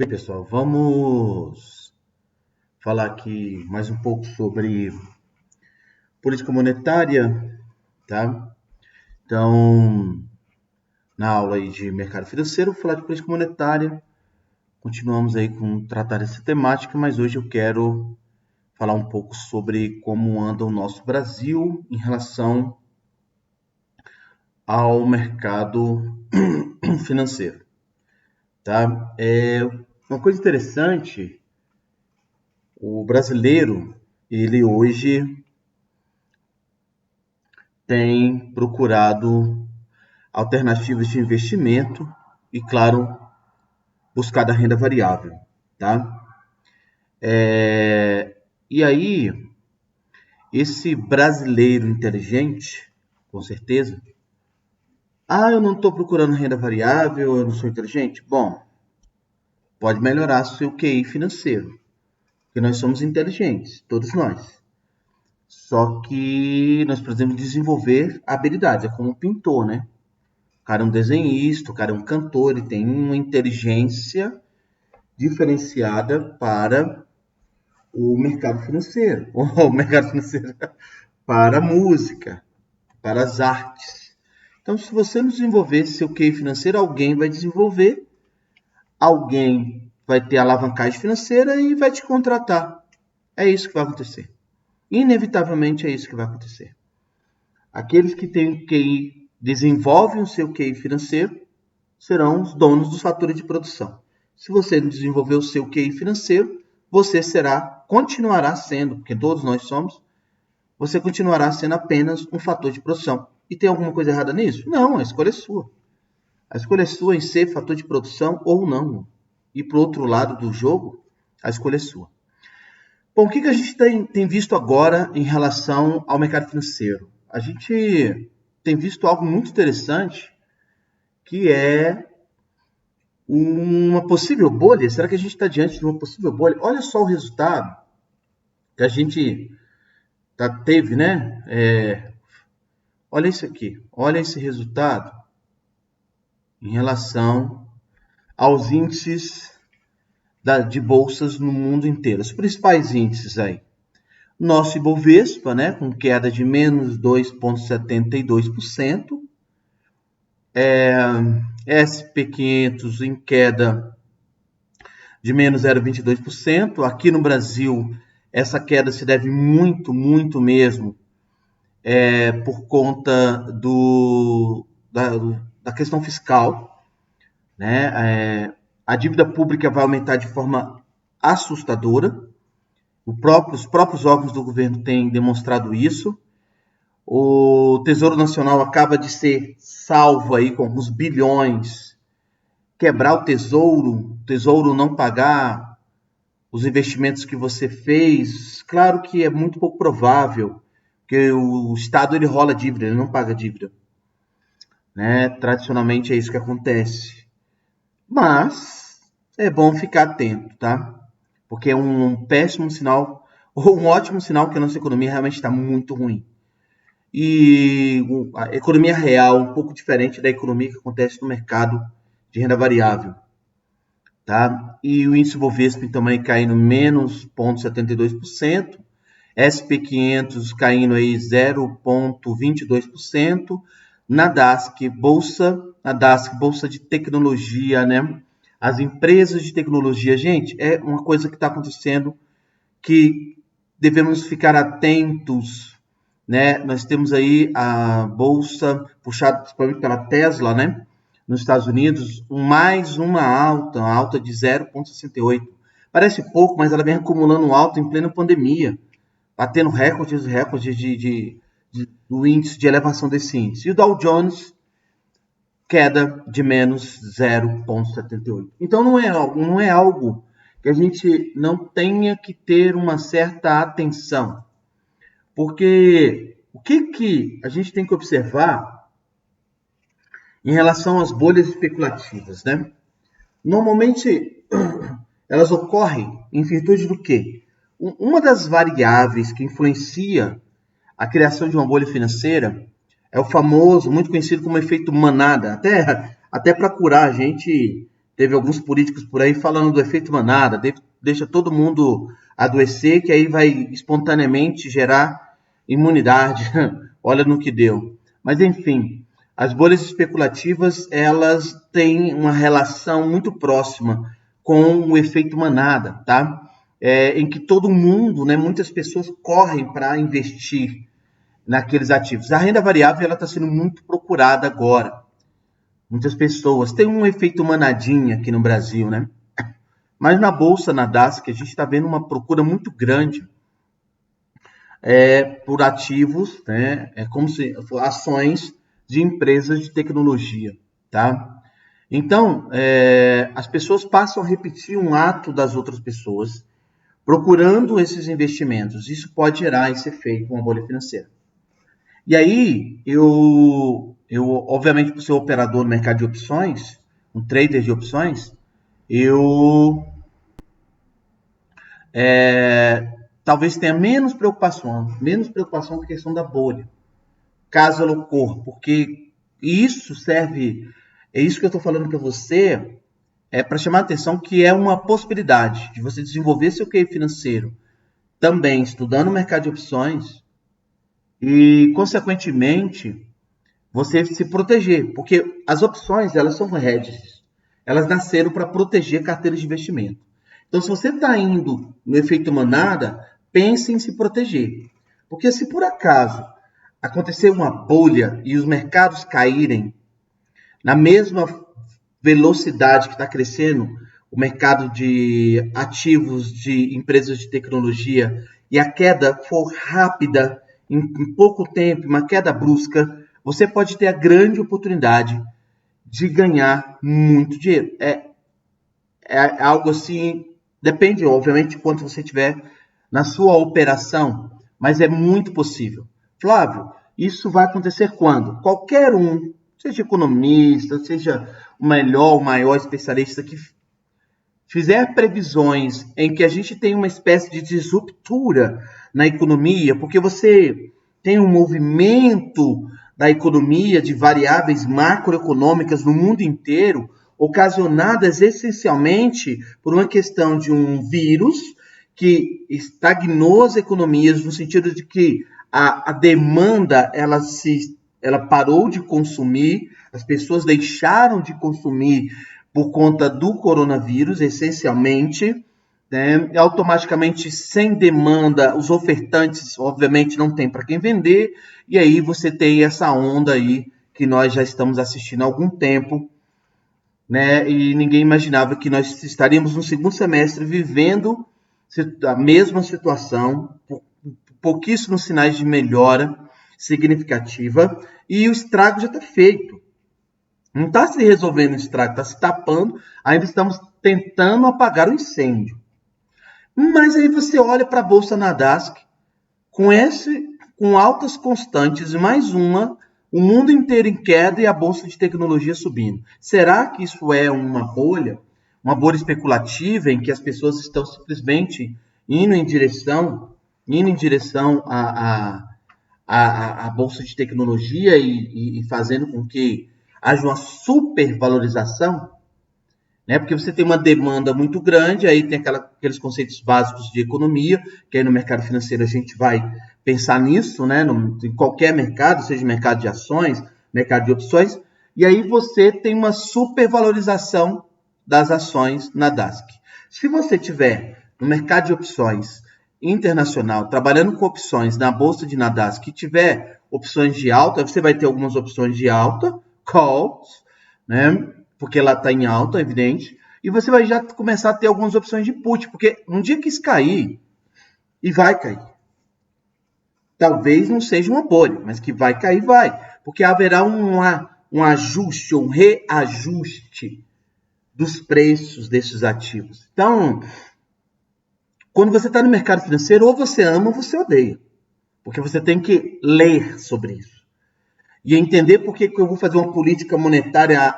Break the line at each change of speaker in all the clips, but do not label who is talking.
Bem, pessoal, vamos falar aqui mais um pouco sobre política monetária, tá? Então, na aula aí de mercado financeiro, vou falar de política monetária. Continuamos aí com tratar essa temática, mas hoje eu quero falar um pouco sobre como anda o nosso Brasil em relação ao mercado financeiro, tá? Uma coisa interessante, o brasileiro, ele hoje tem procurado alternativas de investimento e, claro, buscar a renda variável, tá? E aí, esse brasileiro inteligente, com certeza, eu não estou procurando renda variável, eu não sou inteligente. Bom, pode melhorar seu QI financeiro, porque nós somos inteligentes, todos nós. Só que nós precisamos desenvolver habilidades, é como um pintor, né? O cara é um desenhista, o cara é um cantor, ele tem uma inteligência diferenciada para o mercado financeiro, ou o mercado financeiro para a música, para as artes. Então, se você não desenvolver seu QI financeiro, alguém vai desenvolver, alguém vai ter alavancagem financeira e vai te contratar. É isso que vai acontecer. Inevitavelmente é isso que vai acontecer. Aqueles que têm QI, desenvolvem o seu QI financeiro, serão os donos dos fatores de produção. Se você não desenvolver o seu QI financeiro, você continuará sendo, porque todos nós somos, você continuará sendo apenas um fator de produção. E tem alguma coisa errada nisso? Não, a escolha é sua. A escolha é sua em ser fator de produção ou não. E para o outro lado do jogo, a escolha é sua. Bom, o que a gente tem visto agora em relação ao mercado financeiro? A gente tem visto algo muito interessante, que é uma possível bolha. Será que a gente está diante de uma possível bolha? Olha só o resultado que a gente teve, né? Olha isso aqui, olha esse resultado em relação aos índices de bolsas no mundo inteiro. Os principais índices aí. Nosso Ibovespa, né, com queda de menos 2,72%. SP500 em queda de menos 0,22%. Aqui no Brasil, essa queda se deve muito, muito mesmo por conta da questão fiscal, né? A dívida pública vai aumentar de forma assustadora. Os próprios órgãos do governo têm demonstrado isso. O Tesouro Nacional acaba de ser salvo aí com alguns bilhões. Quebrar o tesouro não pagar os investimentos que você fez, claro que é muito pouco provável, porque o Estado ele rola dívida, ele não paga dívida, né? Tradicionalmente é isso que acontece. Mas é bom ficar atento, tá? Porque é um péssimo sinal, ou um ótimo sinal que a nossa economia realmente está muito ruim. E a economia real, um pouco diferente da economia que acontece no mercado de renda variável. Tá? E o índice Bovespa também caindo menos 0,72%, SP500 caindo aí 0,22%, Nasdaq bolsa de tecnologia, né? As empresas de tecnologia, gente, é uma coisa que está acontecendo que devemos ficar atentos, né? Nós temos aí a bolsa puxada principalmente pela Tesla, né? Nos Estados Unidos, mais uma alta de 0,68. Parece pouco, mas ela vem acumulando alta em plena pandemia, batendo recordes do índice de elevação desse índice. E o Dow Jones, queda de menos 0,78. Então não é algo que a gente não tenha que ter uma certa atenção. Porque o que a gente tem que observar em relação às bolhas especulativas, né? Normalmente, elas ocorrem em virtude do quê? Uma das variáveis que influencia a criação de uma bolha financeira é o famoso, muito conhecido como efeito manada. Até para curar, a gente teve alguns políticos por aí falando do efeito manada, deixa todo mundo adoecer, que aí vai espontaneamente gerar imunidade. Olha no que deu. Mas, enfim, as bolhas especulativas, elas têm uma relação muito próxima com o efeito manada, tá? Em que todo mundo, né, muitas pessoas correm para investir naqueles ativos. A renda variável ela está sendo muito procurada agora. Muitas pessoas. Tem um efeito manadinha aqui no Brasil, né? Mas na Bolsa, na Nasdaq, a gente está vendo uma procura muito grande por ativos, né? Como se ações de empresas de tecnologia, tá? Então, as pessoas passam a repetir um ato das outras pessoas procurando esses investimentos. Isso pode gerar esse efeito, uma bolha financeira. E aí, eu obviamente, por ser operador no mercado de opções, um trader de opções, eu talvez tenha menos preocupação com a questão da bolha, caso ela ocorra, porque isso serve, é isso que eu estou falando para você, para chamar a atenção que é uma possibilidade de você desenvolver seu QI financeiro também estudando o mercado de opções e, consequentemente, você se proteger, porque as opções, elas são hedges, elas nasceram para proteger carteiras de investimento. Então, se você está indo no efeito manada, pense em se proteger, porque se por acaso acontecer uma bolha e os mercados caírem na mesma velocidade que está crescendo o mercado de ativos de empresas de tecnologia e a queda for rápida, em pouco tempo, uma queda brusca, você pode ter a grande oportunidade de ganhar muito dinheiro. É algo assim, depende, obviamente, de quanto você tiver na sua operação, mas é muito possível. Flávio, isso vai acontecer quando? Qualquer um, seja economista, seja o melhor, o maior especialista que fizer previsões em que a gente tem uma espécie de disruptura na economia, porque você tem um movimento da economia de variáveis macroeconômicas no mundo inteiro, ocasionadas essencialmente por uma questão de um vírus que estagnou as economias no sentido de que a demanda ela parou de consumir, as pessoas deixaram de consumir por conta do coronavírus, essencialmente, né? Automaticamente, sem demanda, os ofertantes, obviamente, não tem para quem vender, e aí você tem essa onda aí que nós já estamos assistindo há algum tempo, né? E ninguém imaginava que nós estaríamos no segundo semestre vivendo a mesma situação, pouquíssimos sinais de melhora significativa, e o estrago já está feito. Não está se resolvendo o estrago, está se tapando, ainda estamos tentando apagar o incêndio. Mas aí você olha para a Bolsa Nasdaq, com altas constantes, mais uma, o mundo inteiro em queda e a Bolsa de Tecnologia subindo. Será que isso é uma bolha especulativa em que as pessoas estão simplesmente indo em direção à Bolsa de Tecnologia e fazendo com que haja uma supervalorização, né? Porque você tem uma demanda muito grande, aí tem aqueles conceitos básicos de economia, que aí no mercado financeiro a gente vai pensar nisso, né? Em qualquer mercado, seja mercado de ações, mercado de opções, e aí você tem uma supervalorização das ações na Nasdaq. Se você tiver no mercado de opções internacional, trabalhando com opções na Bolsa de Nasdaq, que tiver opções de alta, você vai ter algumas opções de alta, calls, né? Porque ela está em alta, é evidente, e você vai já começar a ter algumas opções de put, porque um dia que isso cair, e vai cair, talvez não seja uma bolha, mas que vai cair, vai, porque haverá um ajuste, um reajuste dos preços desses ativos. Então, quando você está no mercado financeiro, ou você ama ou você odeia, porque você tem que ler sobre isso e entender por que eu vou fazer uma política monetária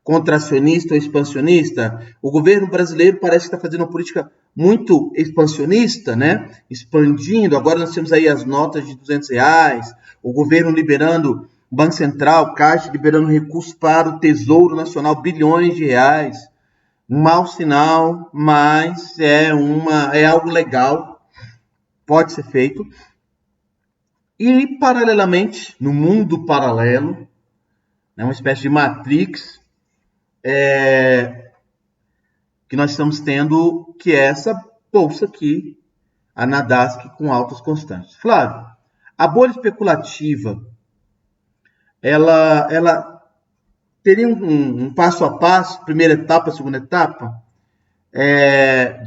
contracionista ou expansionista. O governo brasileiro parece que está fazendo uma política muito expansionista, né? Expandindo. Agora nós temos aí as notas de R$200, o governo liberando, o Banco Central, Caixa, liberando recursos para o Tesouro Nacional, bilhões de reais. Um mau sinal, mas é algo legal, pode ser feito. E, paralelamente, no mundo paralelo, né, uma espécie de Matrix, que nós estamos tendo, que é essa bolsa aqui, a Nasdaq, com altas constantes. Flávio, a bolha especulativa, ela teria um passo a passo, primeira etapa, segunda etapa?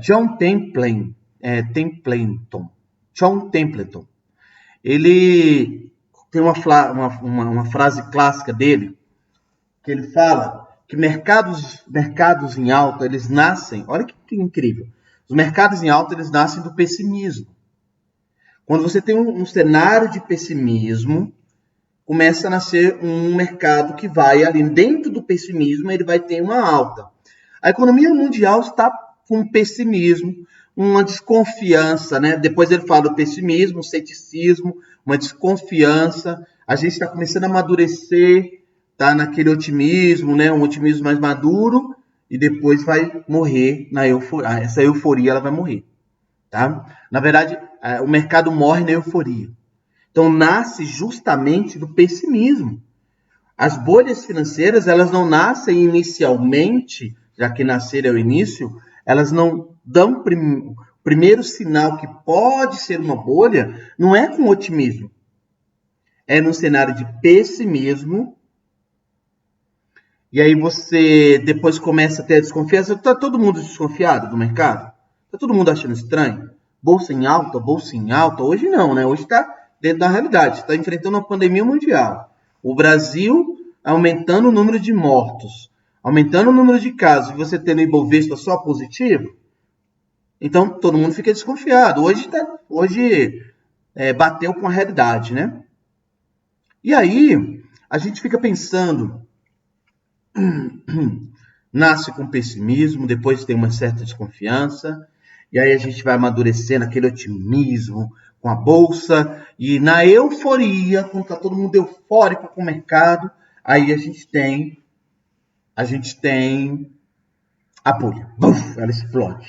John Templeton, John Templeton, ele tem uma frase clássica dele, que ele fala que mercados em alta, eles nascem, olha que incrível, os mercados em alta, eles nascem do pessimismo. Quando você tem um cenário de pessimismo, começa a nascer um mercado que vai ali dentro do pessimismo, ele vai ter uma alta. A economia mundial está com pessimismo, uma desconfiança, né? Depois ele fala do pessimismo, o ceticismo, uma desconfiança. A gente está começando a amadurecer, tá naquele otimismo, né? Um otimismo mais maduro, e depois vai morrer na euforia. Essa euforia ela vai morrer, tá? Na verdade, o mercado morre na euforia. Então nasce justamente do pessimismo. As bolhas financeiras, elas não nascem inicialmente, já que nascer é o início, elas não dão primeiro sinal que pode ser uma bolha, não é com otimismo. É num cenário de pessimismo. E aí você depois começa a ter a desconfiança. Está todo mundo desconfiado do mercado? Está todo mundo achando estranho? Bolsa em alta, bolsa em alta. Hoje não, né? Hoje está dentro da realidade. Está enfrentando uma pandemia mundial. O Brasil aumentando o número de mortos, aumentando o número de casos, e você tendo o Ibovespa só positivo, então todo mundo fica desconfiado. Hoje bateu com a realidade, né? E aí a gente fica pensando, nasce com pessimismo, depois tem uma certa desconfiança, e aí a gente vai amadurecendo aquele otimismo com a bolsa, e na euforia, quando está todo mundo eufórico com o mercado, aí a gente tem a bolha. Buf, ela explode.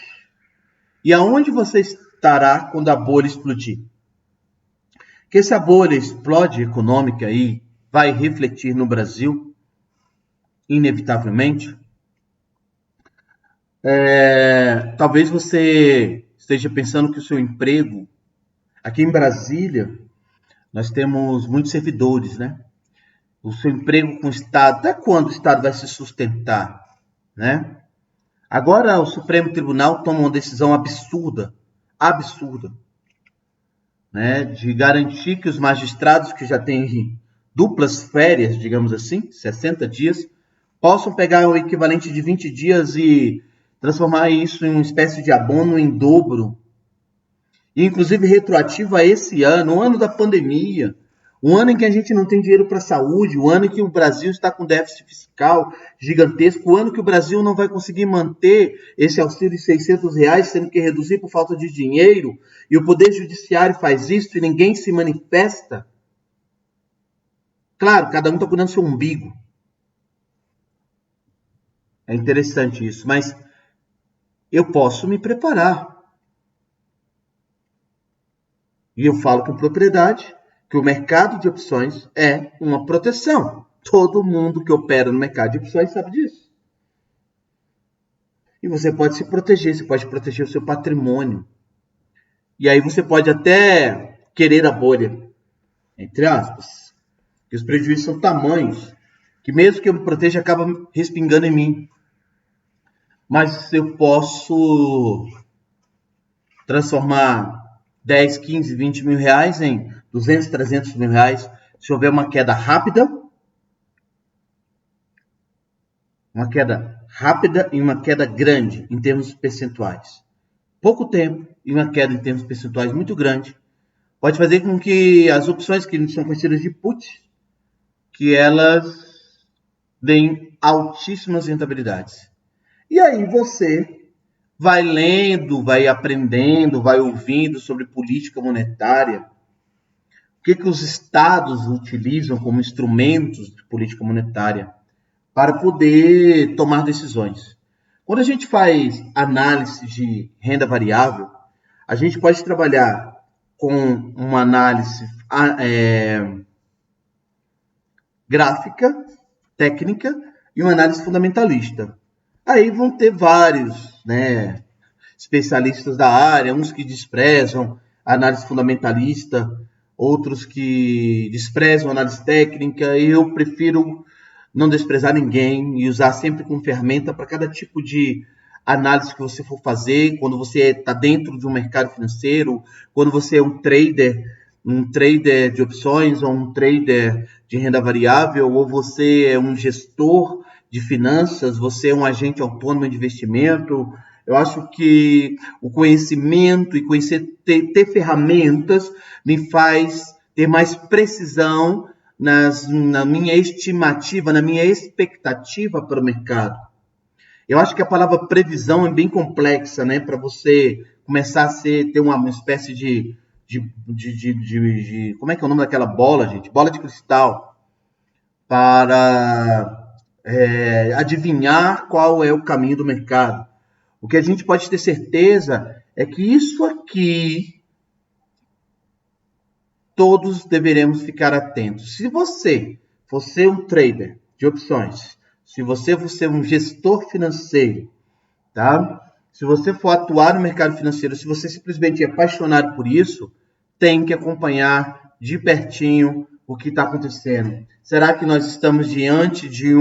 E aonde você estará quando a bolha explodir? Que se a bolha explode econômica aí, vai refletir no Brasil, inevitavelmente. Talvez você esteja pensando que o seu emprego, aqui em Brasília, nós temos muitos servidores, né? O seu emprego com o Estado, até quando o Estado vai se sustentar, né? Agora o Supremo Tribunal toma uma decisão absurda, né, de garantir que os magistrados que já têm duplas férias, digamos assim, 60 dias, possam pegar o equivalente de 20 dias e transformar isso em uma espécie de abono em dobro, e inclusive retroativo a esse ano, o ano da pandemia, um ano em que a gente não tem dinheiro para a saúde, o ano em que o Brasil está com déficit fiscal gigantesco, o ano que o Brasil não vai conseguir manter esse auxílio de R$600, sendo que reduzir por falta de dinheiro, e o Poder Judiciário faz isso e ninguém se manifesta. Claro, cada um está cuidando do seu umbigo. É interessante isso, mas eu posso me preparar. E eu falo com propriedade que o mercado de opções é uma proteção. Todo mundo que opera no mercado de opções sabe disso. E você pode se proteger, você pode proteger o seu patrimônio. E aí você pode até querer a bolha, entre aspas, que os prejuízos são tamanhos, que mesmo que eu me proteja, acaba respingando em mim. Mas eu posso transformar 10, 15, 20 mil reais em 200, 300 mil reais se houver uma queda rápida e uma queda grande em termos percentuais. Pouco tempo e uma queda em termos percentuais muito grande pode fazer com que as opções que são conhecidas de put, que elas deem altíssimas rentabilidades. E aí você vai lendo, vai aprendendo, vai ouvindo sobre política monetária, o que os estados utilizam como instrumentos de política monetária para poder tomar decisões. Quando a gente faz análise de renda variável, a gente pode trabalhar com uma análise gráfica, técnica e uma análise fundamentalista. Aí vão ter vários, né, especialistas da área, uns que desprezam a análise fundamentalista, outros que desprezam a análise técnica. Eu prefiro não desprezar ninguém e usar sempre como ferramenta para cada tipo de análise que você for fazer, quando você está dentro de um mercado financeiro, quando você é um trader de opções ou um trader de renda variável, ou você é um gestor de finanças, você é um agente autônomo de investimento. Eu acho que o conhecimento e ter ferramentas me faz ter mais precisão na minha estimativa, na minha expectativa para o mercado. Eu acho que a palavra previsão é bem complexa, né? Para você começar a ter uma espécie de como é que é o nome daquela bola, gente? Bola de cristal, para adivinhar qual é o caminho do mercado. O que a gente pode ter certeza é que isso aqui todos deveremos ficar atentos. Se você for ser um trader de opções, se você for ser um gestor financeiro, tá? Se você for atuar no mercado financeiro, se você simplesmente é apaixonado por isso, tem que acompanhar de pertinho o que está acontecendo. Será que nós estamos diante de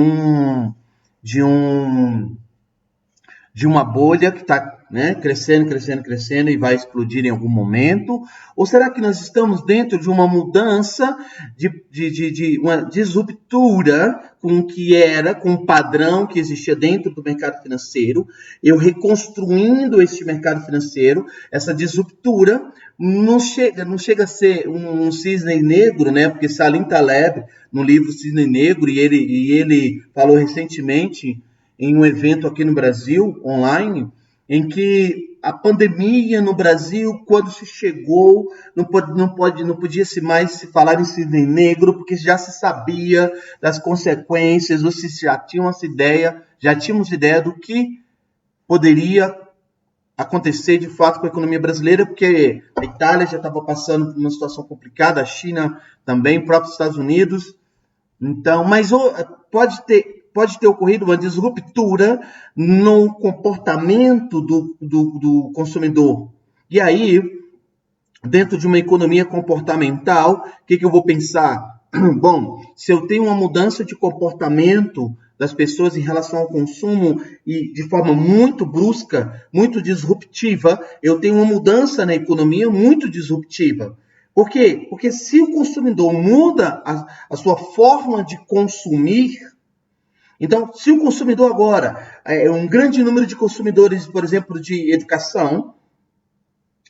uma bolha que está, né, crescendo e vai explodir em algum momento? Ou será que nós estamos dentro de uma mudança, de uma disruptura com o que era, com o padrão que existia dentro do mercado financeiro, eu reconstruindo este mercado financeiro? Essa disruptura não chega a ser um cisne negro, né? Porque Salim Taleb, no livro Cisne Negro, e ele falou recentemente em um evento aqui no Brasil, online, em que a pandemia no Brasil, quando se chegou, não podia mais se falar em cisne negro, porque já se sabia das consequências, ou se já tínhamos ideia do que poderia acontecer de fato com a economia brasileira, porque a Itália já estava passando por uma situação complicada, a China também, os próprios Estados Unidos. Então, mas pode ter ocorrido uma disruptura no comportamento do consumidor. E aí, dentro de uma economia comportamental, o que eu vou pensar? Bom, se eu tenho uma mudança de comportamento das pessoas em relação ao consumo e de forma muito brusca, muito disruptiva, eu tenho uma mudança na economia muito disruptiva. Por quê? Porque se o consumidor muda a sua forma de consumir, então, se o consumidor agora, um grande número de consumidores, por exemplo, de educação,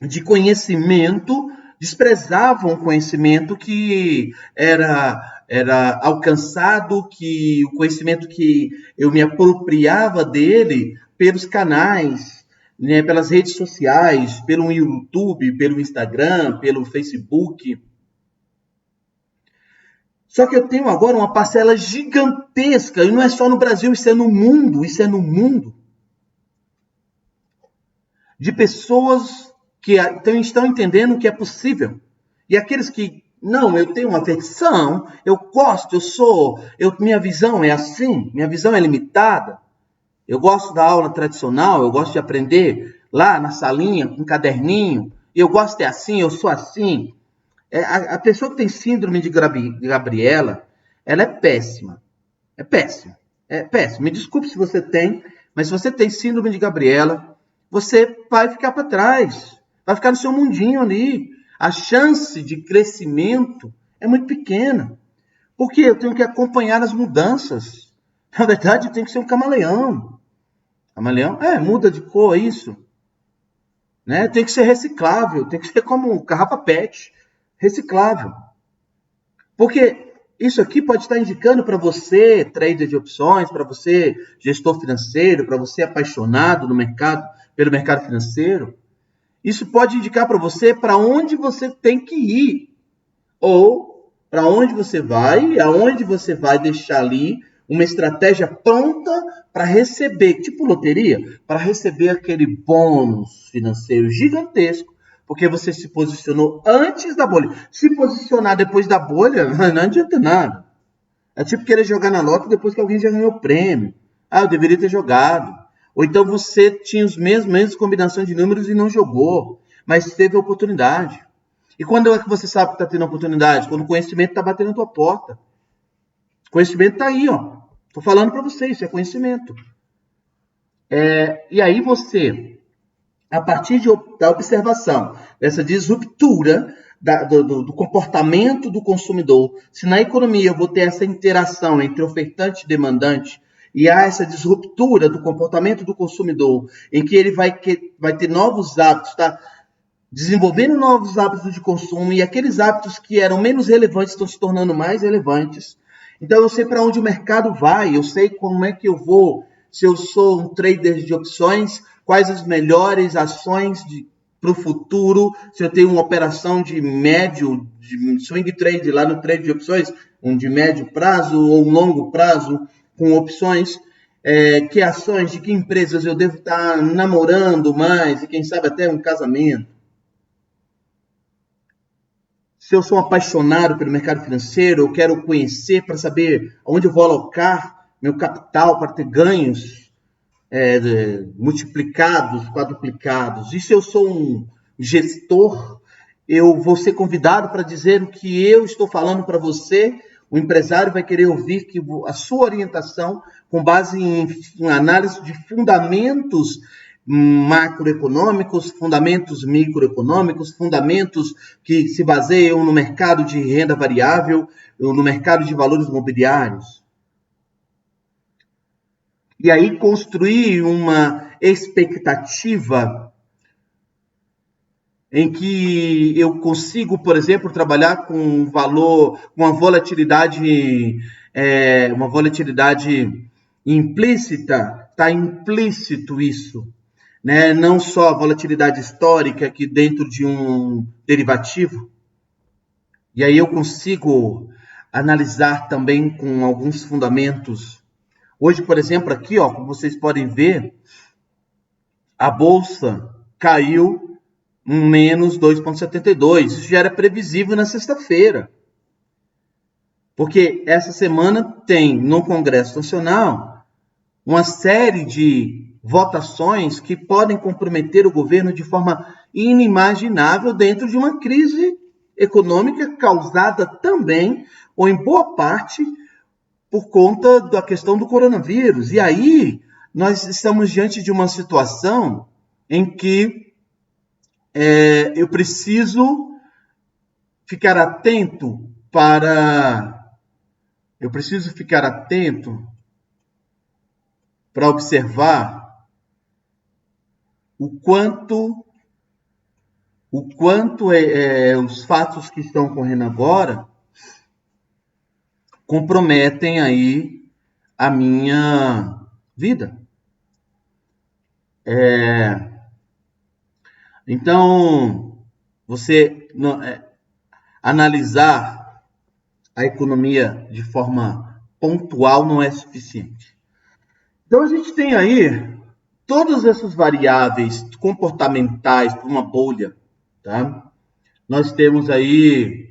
de conhecimento, desprezavam o conhecimento que era alcançado, que o conhecimento que eu me apropriava dele pelos canais, né, pelas redes sociais, pelo YouTube, pelo Instagram, pelo Facebook. Só que eu tenho agora uma parcela gigantesca, e não é só no Brasil, isso é no mundo, de pessoas que estão entendendo que é possível. E aqueles que, não, eu tenho uma versão, eu gosto, minha visão é assim, minha visão é limitada, eu gosto da aula tradicional, eu gosto de aprender lá na salinha, com um caderninho, eu gosto de assim, eu sou assim. A pessoa que tem síndrome de Gabriela, ela é péssima. É péssima. É péssima. Me desculpe se você tem, mas se você tem síndrome de Gabriela, você vai ficar para trás. Vai ficar no seu mundinho ali. A chance de crescimento é muito pequena. Porque eu tenho que acompanhar as mudanças. Na verdade, eu tenho que ser um camaleão. Camaleão? Muda de cor, isso. Né? Tem que ser reciclável. Tem que ser como garrafa PET. Reciclável. Porque isso aqui pode estar indicando para você, trader de opções, para você, gestor financeiro, para você apaixonado pelo mercado financeiro. Isso pode indicar para você para onde você tem que ir. Ou para onde você vai, e aonde você vai deixar ali uma estratégia pronta para receber, tipo loteria, para receber aquele bônus financeiro gigantesco, porque você se posicionou antes da bolha. Se posicionar depois da bolha, não adianta nada. É tipo querer jogar na loto depois que alguém já ganhou o prêmio. Ah, eu deveria ter jogado. Ou então você tinha os mesmos combinações de números e não jogou, mas teve a oportunidade. E quando é que você sabe que está tendo a oportunidade? Quando o conhecimento está batendo na tua porta. O conhecimento está aí, ó. Estou falando para você, isso é conhecimento. E aí você, a partir da observação, dessa disruptura do comportamento do consumidor, se na economia eu vou ter essa interação entre ofertante e demandante, e há essa disruptura do comportamento do consumidor, em que ele vai ter novos hábitos, tá? Desenvolvendo novos hábitos de consumo, e aqueles hábitos que eram menos relevantes estão se tornando mais relevantes. Então eu sei para onde o mercado vai, eu sei como é que eu vou, se eu sou um trader de opções, quais as melhores ações para o futuro, se eu tenho uma operação de médio, de swing trade lá no trade de opções, um de médio prazo ou um longo prazo com opções, que ações de que empresas eu devo estar namorando mais e quem sabe até um casamento. Se eu sou apaixonado pelo mercado financeiro, eu quero conhecer para saber onde eu vou alocar meu capital para ter ganhos multiplicados, quadruplicados. E se eu sou um gestor, eu vou ser convidado para dizer o que eu estou falando para você. O empresário vai querer ouvir que a sua orientação, com base em análise de fundamentos macroeconômicos, fundamentos microeconômicos, fundamentos que se baseiam no mercado de renda variável, no mercado de valores mobiliários. E aí construir uma expectativa em que eu consigo, por exemplo, trabalhar com um valor, uma volatilidade implícita, está implícito isso. Né? Não só a volatilidade histórica que dentro de um derivativo. E aí eu consigo analisar também com alguns fundamentos. Hoje, por exemplo, aqui, ó, como vocês podem ver, a bolsa caiu menos 2,72. Isso já era previsível na sexta-feira. Porque essa semana tem no Congresso Nacional uma série de votações que podem comprometer o governo de forma inimaginável dentro de uma crise econômica causada também, ou em boa parte, por conta da questão do coronavírus. E aí nós estamos diante de uma situação em que eu preciso ficar atento para observar o quanto os fatos que estão ocorrendo agora comprometem aí a minha vida. Então, você analisar a economia de forma pontual não é suficiente. Então, a gente tem aí todas essas variáveis comportamentais para uma bolha, tá? Nós temos aí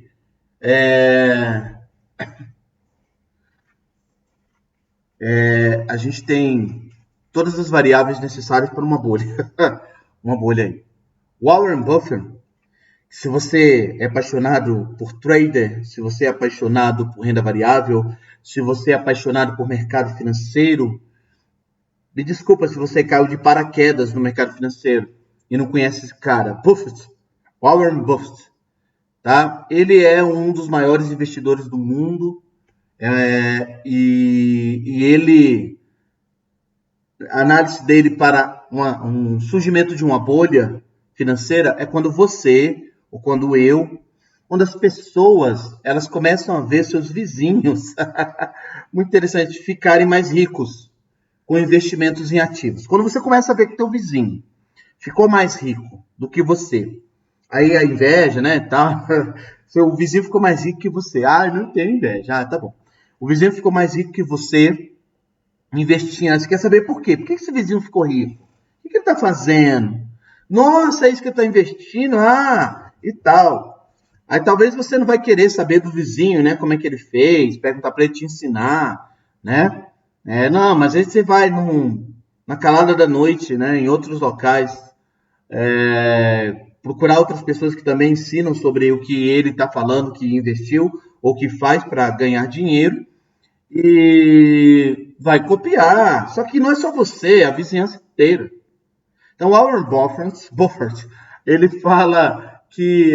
a gente tem todas as variáveis necessárias para uma bolha. Uma bolha aí. Warren Buffett, se você é apaixonado por trader, se você é apaixonado por renda variável, se você é apaixonado por mercado financeiro, me desculpa se você caiu de paraquedas no mercado financeiro e não conhece esse cara. Buffett, Warren Buffett, tá? Ele é um dos maiores investidores do mundo e ele, a análise dele para um surgimento de uma bolha financeira é quando você, ou quando as pessoas, elas começam a ver seus vizinhos, muito interessante, ficarem mais ricos com investimentos em ativos. Quando você começa a ver que teu vizinho ficou mais rico do que você, aí a inveja, né, tá? Seu vizinho ficou mais rico que você. Ah, não tenho inveja. Ah, tá bom. O vizinho ficou mais rico que você investir. Você quer saber por quê? Por que esse vizinho ficou rico? O que ele está fazendo? Nossa, é isso que ele está investindo? Ah, e tal. Aí talvez você não vai querer saber do vizinho, né? Como é que ele fez, perguntar para ele te ensinar, né? Não, mas aí você vai na calada da noite, né? Em outros locais, procurar outras pessoas que também ensinam sobre o que ele está falando, que investiu ou que faz para ganhar dinheiro e vai copiar. Só que não é só você, é a vizinhança inteira. Então, Warren Buffett, ele fala que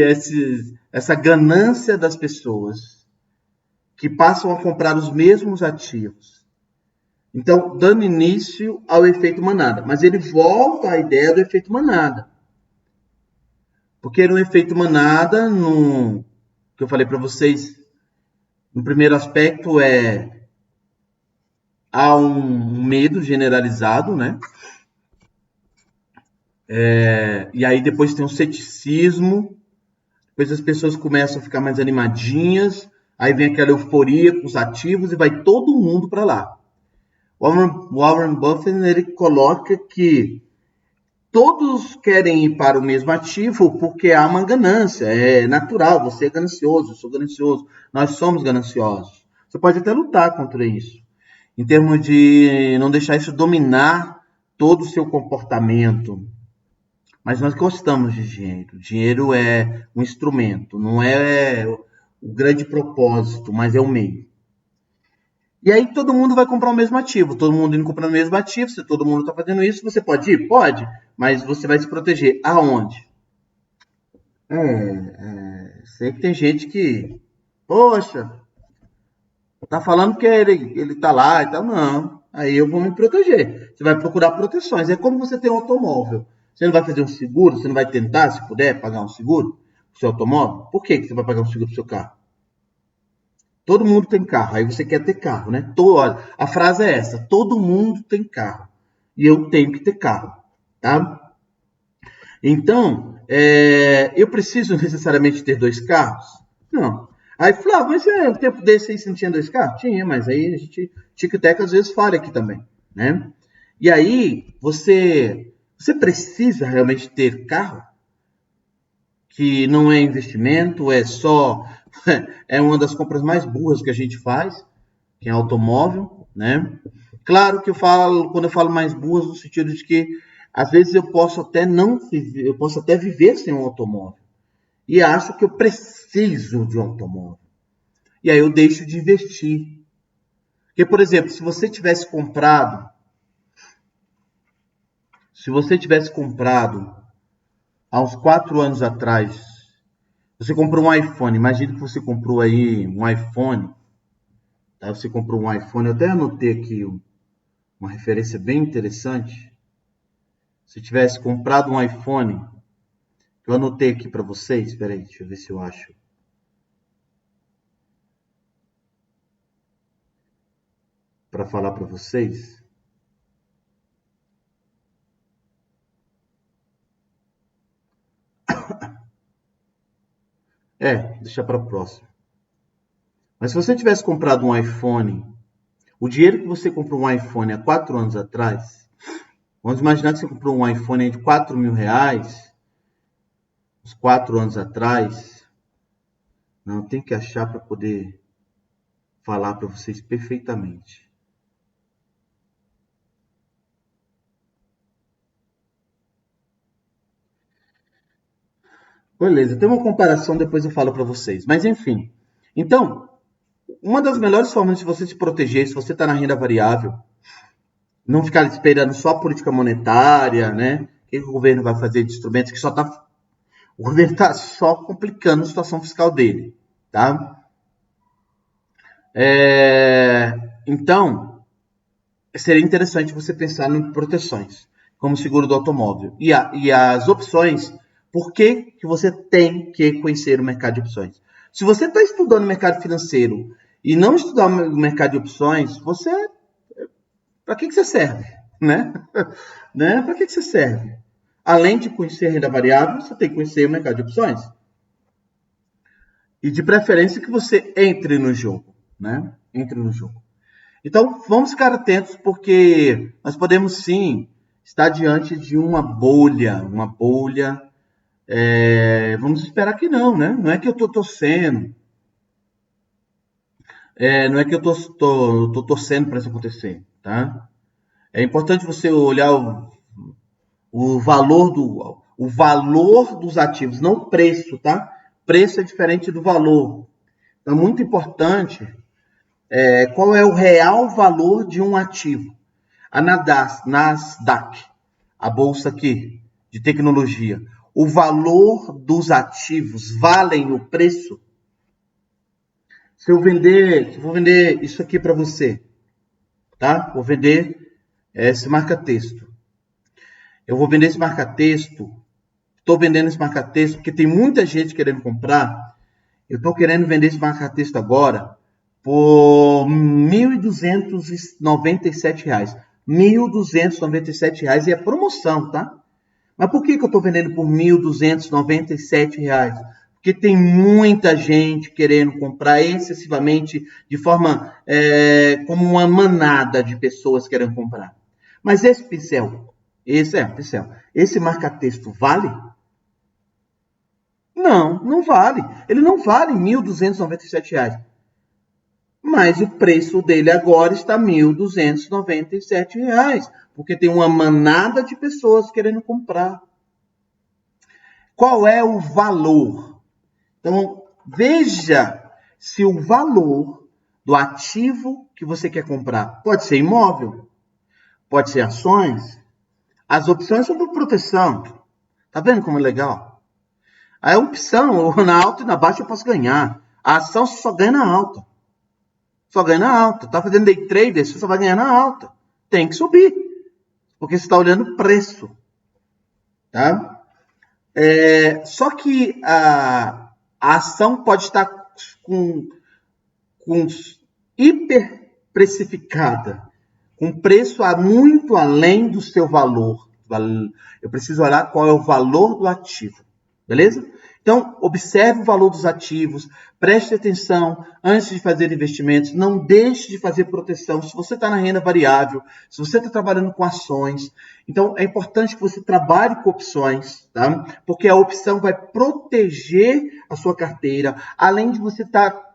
essa ganância das pessoas que passam a comprar os mesmos ativos. Então, dando início ao efeito manada. Mas ele volta à ideia do efeito manada. Porque no efeito manada, que eu falei para vocês, no primeiro aspecto há um medo generalizado, né? E aí depois tem um ceticismo, depois as pessoas começam a ficar mais animadinhas, aí vem aquela euforia com os ativos e vai todo mundo para lá. Warren Buffett, ele coloca que todos querem ir para o mesmo ativo porque há uma ganância, é natural, você é ganancioso, eu sou ganancioso, nós somos gananciosos. Você pode até lutar contra isso, em termos de não deixar isso dominar todo o seu comportamento. Mas nós gostamos de dinheiro. Dinheiro é um instrumento, não é o grande propósito, mas é o meio. E aí todo mundo vai comprar o mesmo ativo, todo mundo indo comprar o mesmo ativo, se todo mundo está fazendo isso, você pode ir? Pode, mas você vai se proteger. Aonde? Sei que tem gente que, poxa, tá falando que ele tá lá e tal. Não, aí eu vou me proteger. Você vai procurar proteções. É como você tem um automóvel. Você não vai fazer um seguro? Você não vai tentar, se puder, pagar um seguro pro seu automóvel? Por que você vai pagar um seguro pro seu carro? Todo mundo tem carro, aí você quer ter carro, né? Olha, a frase é essa: todo mundo tem carro e eu tenho que ter carro, tá? Então, eu preciso necessariamente ter dois carros? Não. Aí, Flávio, mas um tempo desse aí você não tinha dois carros? Tinha, mas aí a gente, tic-tac, às vezes falha aqui também, né? E aí, você precisa realmente ter carro? Que não é investimento, é uma das compras mais burras que a gente faz, que é automóvel, né? Claro que quando eu falo mais burras, no sentido de que às vezes eu posso até não viver, eu posso até viver sem um automóvel e acho que eu preciso de um automóvel. E aí eu deixo de investir. Porque, por exemplo, se você tivesse comprado há uns 4 anos atrás, você comprou um iPhone, imagina que você comprou aí um iPhone, tá? Você comprou um iPhone, eu até anotei aqui uma referência bem interessante. Se tivesse comprado um iPhone, eu anotei aqui para vocês, peraí, deixa eu ver se eu acho. Para falar para vocês. Deixa para o próximo. Mas se você tivesse comprado um iPhone, o dinheiro que você comprou um iPhone há 4 anos atrás, vamos imaginar que você comprou um iPhone de R$ 4.000, uns 4 anos atrás. Não, tem que achar para poder falar para vocês perfeitamente. Beleza, tem uma comparação, depois eu falo para vocês. Mas enfim. Então, uma das melhores formas de você se proteger, se você está na renda variável, não ficar esperando só a política monetária, né? O que o governo vai fazer de instrumentos que o governo está só complicando a situação fiscal dele, tá? Então, seria interessante você pensar em proteções, como o seguro do automóvel. E as opções, por que você tem que conhecer o mercado de opções? Se você está estudando o mercado financeiro e não estudar o mercado de opções, para que você serve? Né? Né? Para que você serve? Além de conhecer a renda variável, você tem que conhecer o mercado de opções. E de preferência que você entre no jogo, né? Entre no jogo. Então, vamos ficar atentos, porque nós podemos sim estar diante de uma bolha, vamos esperar que não, né? Não é que eu estou torcendo, não é que eu tô torcendo para isso acontecer, tá? É importante você olhar o valor dos ativos, não o preço, tá? Preço é diferente do valor. Então, é muito importante qual é o real valor de um ativo. A Nasdaq, a bolsa aqui de tecnologia, o valor dos ativos valem o preço? Se eu vou vender isso aqui para você, tá? Vou vender esse marca-texto. Eu vou vender esse marca-texto. Estou vendendo esse marca-texto porque tem muita gente querendo comprar. Eu estou querendo vender esse marca-texto agora por R$ 1.297. R$ 1.297 e é promoção, tá? Mas por que eu estou vendendo por R$ 1.297? Porque tem muita gente querendo comprar excessivamente, de forma como uma manada de pessoas querendo comprar. Mas esse pincel, esse marca-texto vale? Não, não vale. Ele não vale R$ 1.297. Mas o preço dele agora está R$ 1.297, porque tem uma manada de pessoas querendo comprar. Qual é o valor? Então, veja se o valor do ativo que você quer comprar pode ser imóvel, pode ser ações. As opções são por proteção. Tá vendo como é legal? A opção, na alta e na baixa eu posso ganhar. A ação só ganha na alta. Só ganha na alta. Tá fazendo day trader, você só vai ganhar na alta. Tem que subir. Porque você está olhando o preço. Tá? Só que a ação pode estar com hiper precificada, com preço muito além do seu valor. Eu preciso olhar qual é o valor do ativo, beleza? Então, observe o valor dos ativos, preste atenção antes de fazer investimentos, não deixe de fazer proteção. Se você está na renda variável, se você está trabalhando com ações, então é importante que você trabalhe com opções, tá? Porque a opção vai proteger a sua carteira, além de você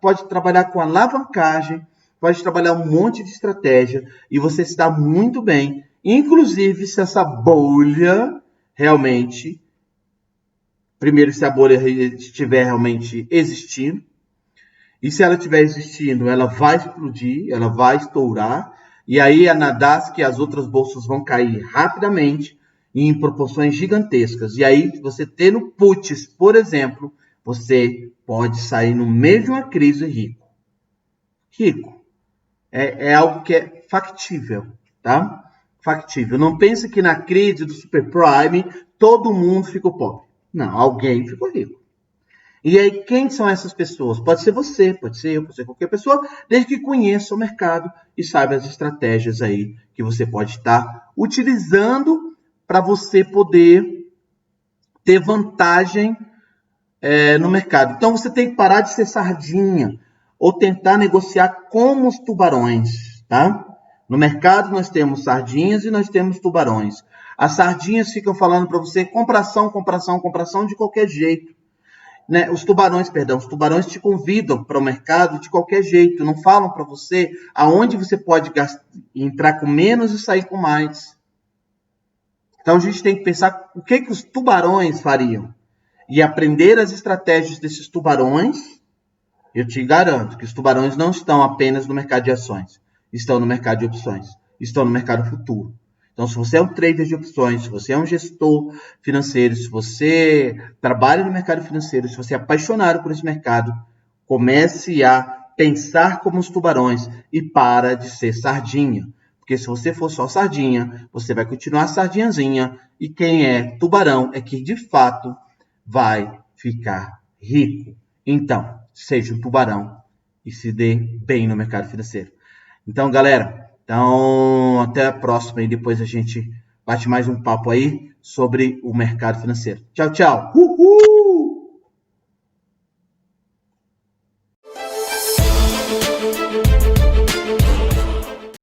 pode trabalhar com alavancagem, pode trabalhar um monte de estratégia e você está muito bem, inclusive se essa bolha realmente... Primeiro, se a bolha estiver realmente existindo. E se ela estiver existindo, ela vai explodir, ela vai estourar. E aí a Nasdaq e as outras bolsas vão cair rapidamente e em proporções gigantescas. E aí, você tendo puts, por exemplo, você pode sair no meio de uma crise rico. Rico. É algo que é factível, tá? Factível. Não pense que na crise do superprime todo mundo ficou pobre. Não, alguém ficou rico. E aí, quem são essas pessoas? Pode ser você, pode ser eu, pode ser qualquer pessoa, desde que conheça o mercado e saiba as estratégias aí que você pode estar utilizando para você poder ter vantagem no mercado. Então, você tem que parar de ser sardinha ou tentar negociar como os tubarões, tá? No mercado, nós temos sardinhas e nós temos tubarões. As sardinhas ficam falando para você compração de qualquer jeito. Né? Os tubarões te convidam para o mercado de qualquer jeito. Não falam para você aonde você pode entrar com menos e sair com mais. Então a gente tem que pensar o que os tubarões fariam. E aprender as estratégias desses tubarões. Eu te garanto que os tubarões não estão apenas no mercado de ações. Estão no mercado de opções. Estão no mercado futuro. Então, se você é um trader de opções, se você é um gestor financeiro, se você trabalha no mercado financeiro, se você é apaixonado por esse mercado, comece a pensar como os tubarões e para de ser sardinha. Porque se você for só sardinha, você vai continuar sardinhazinha e quem é tubarão é que, de fato, vai ficar rico. Então, seja um tubarão e se dê bem no mercado financeiro. Então, galera... Então, até a próxima e depois a gente bate mais um papo aí sobre o mercado financeiro. Tchau, tchau! Uhul!